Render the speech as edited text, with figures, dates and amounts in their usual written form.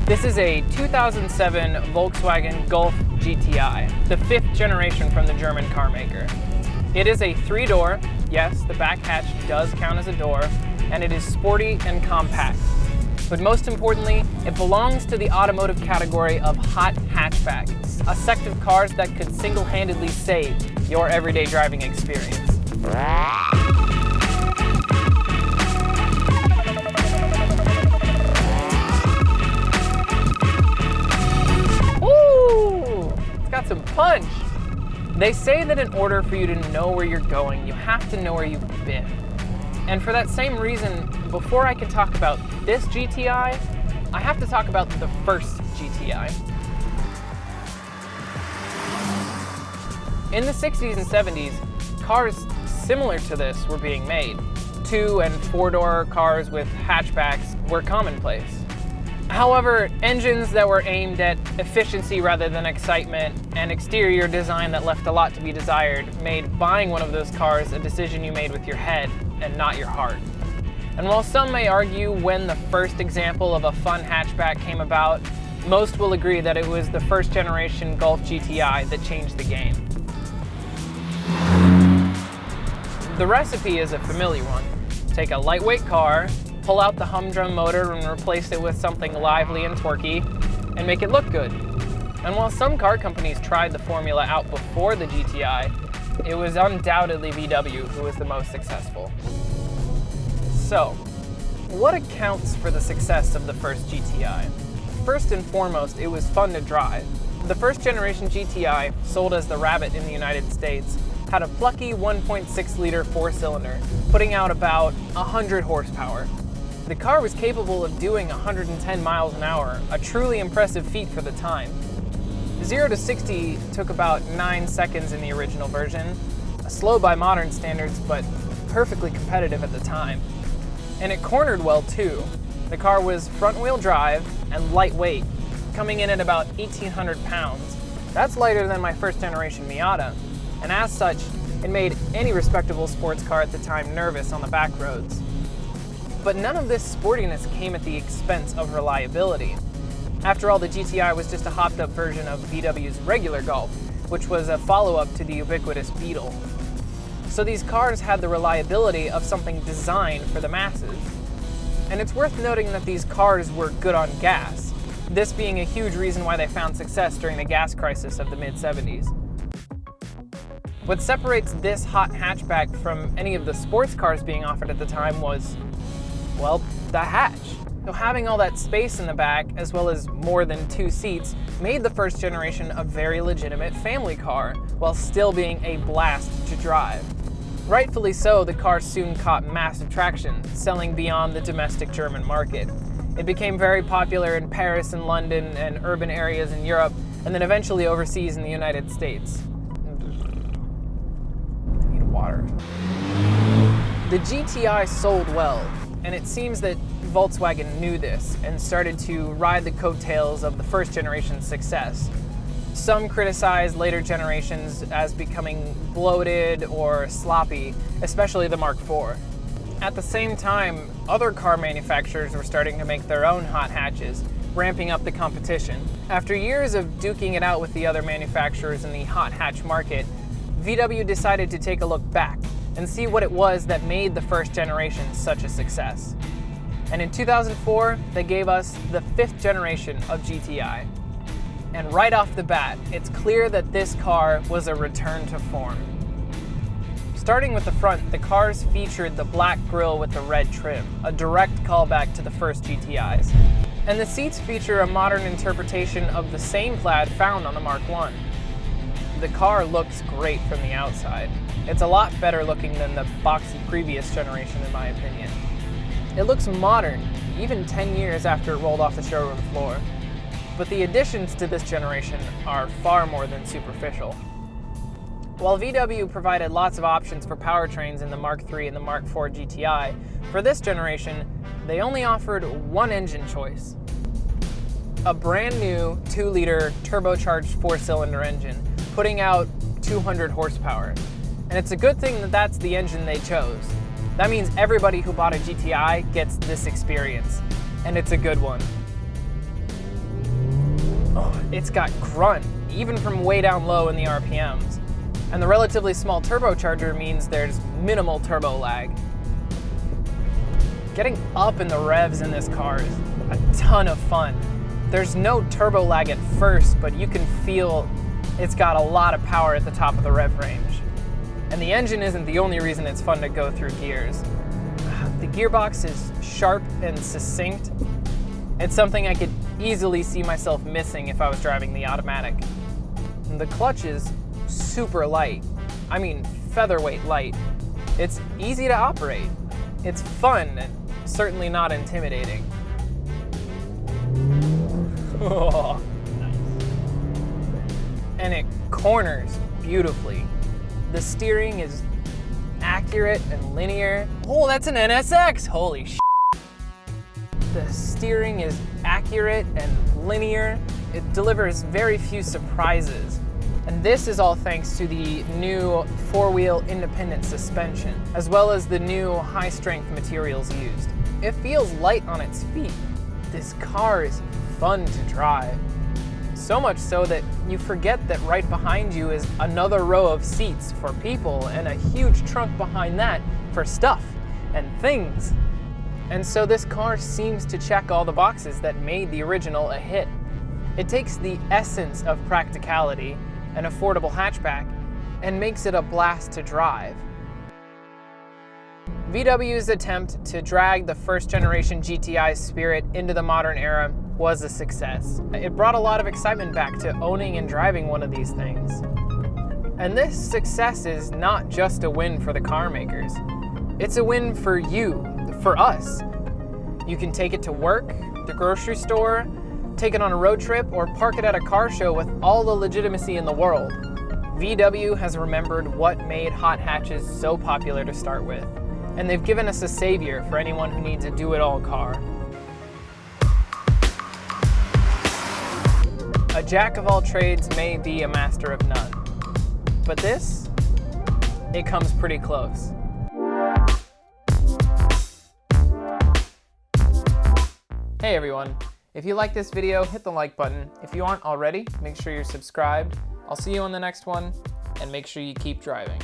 This is a 2007 Volkswagen Golf GTI, the 5th generation from the German car maker. It is a 3-door, yes, the back hatch does count as a door, and it is sporty and compact. But most importantly, it belongs to the automotive category of hot hatchback, a sect of cars that could single-handedly save your everyday driving experience. Ooh, it's got some punch. They say that in order for you to know where you're going, you have to know where you've been. And for that same reason, before I can talk about this GTI, I have to talk about the first GTI. In the 60s and 70s, cars similar to this were being made. 2- and 4-door cars with hatchbacks were commonplace. However, engines that were aimed at efficiency rather than excitement and exterior design that left a lot to be desired made buying one of those cars a decision you made with your head and not your heart. And while some may argue when the first example of a fun hatchback came about, most will agree that it was the first generation Golf GTI that changed the game. The recipe is a familiar one. Take a lightweight car, pull out the humdrum motor and replace it with something lively and torquey, and make it look good. And while some car companies tried the formula out before the GTI, it was undoubtedly VW who was the most successful. So, what accounts for the success of the first GTI? First and foremost, it was fun to drive. The first generation GTI, sold as the Rabbit in the United States, had a plucky 1.6-liter 4-cylinder, putting out about 100 horsepower. The car was capable of doing 110 miles an hour, a truly impressive feat for the time. 0 to 60 took about 9 seconds in the original version, slow by modern standards, but perfectly competitive at the time. And it cornered well too. The car was front-wheel drive and lightweight, coming in at about 1,800 pounds. That's lighter than my first generation Miata, and as such, it made any respectable sports car at the time nervous on the back roads. But none of this sportiness came at the expense of reliability. After all, the GTI was just a hopped-up version of VW's regular Golf, which was a follow-up to the ubiquitous Beetle. So these cars had the reliability of something designed for the masses. And it's worth noting that these cars were good on gas, this being a huge reason why they found success during the gas crisis of the mid-70s. What separates this hot hatchback from any of the sports cars being offered at the time was, well, the hatch. So having all that space in the back, as well as more than 2 seats, made the first generation a very legitimate family car, while still being a blast to drive. Rightfully so, the car soon caught massive traction, selling beyond the domestic German market. It became very popular in Paris and London and urban areas in Europe, and then eventually overseas in the United States. I need water. The GTI sold well, and it seems that Volkswagen knew this and started to ride the coattails of the first generation's success. Some criticized later generations as becoming bloated or sloppy, especially the Mark IV. At the same time, other car manufacturers were starting to make their own hot hatches, ramping up the competition. After years of duking it out with the other manufacturers in the hot hatch market, VW decided to take a look back and see what it was that made the first generation such a success. And in 2004, they gave us the 5th generation of GTI. And right off the bat, it's clear that this car was a return to form. Starting with the front, the cars featured the black grille with the red trim, a direct callback to the first GTIs. And the seats feature a modern interpretation of the same plaid found on the Mark I. The car looks great from the outside. It's a lot better looking than the boxy previous generation in my opinion. It looks modern, even 10 years after it rolled off the showroom floor. But the additions to this generation are far more than superficial. While VW provided lots of options for powertrains in the Mark III and the Mark IV GTI, for this generation, they only offered one engine choice. A brand new 2-liter turbocharged 4-cylinder engine, putting out 200 horsepower. And it's a good thing that that's the engine they chose. That means everybody who bought a GTI gets this experience, and it's a good one. Oh, it's got grunt, even from way down low in the RPMs. And the relatively small turbocharger means there's minimal turbo lag. Getting up in the revs in this car is a ton of fun. There's no turbo lag at first, but you can feel it's got a lot of power at the top of the rev range. And the engine isn't the only reason it's fun to go through gears. The gearbox is sharp and succinct. It's something I could easily see myself missing if I was driving the automatic. And the clutch is super light. I mean, featherweight light. It's easy to operate. It's fun and certainly not intimidating. Oh, nice. And it corners beautifully. The steering is accurate and linear. Oh, that's an NSX! Holy shit. The steering is accurate and linear. It delivers very few surprises. And this is all thanks to the new four-wheel independent suspension, as well as the new high-strength materials used. It feels light on its feet. This car is fun to drive. So much so that you forget that right behind you is another row of seats for people and a huge trunk behind that for stuff and things. And so this car seems to check all the boxes that made the original a hit. It takes the essence of practicality, an affordable hatchback, and makes it a blast to drive. VW's attempt to drag the first generation GTI spirit into the modern era was a success. It brought a lot of excitement back to owning and driving one of these things. And this success is not just a win for the car makers. It's a win for you, for us. You can take it to work, the grocery store, take it on a road trip, or park it at a car show with all the legitimacy in the world. VW has remembered what made hot hatches so popular to start with, and they've given us a savior for anyone who needs a do-it-all car. A jack of all trades may be a master of none, but this, it comes pretty close. Hey everyone. If you like this video, hit the like button. If you aren't already, make sure you're subscribed. I'll see you on the next one, and make sure you keep driving.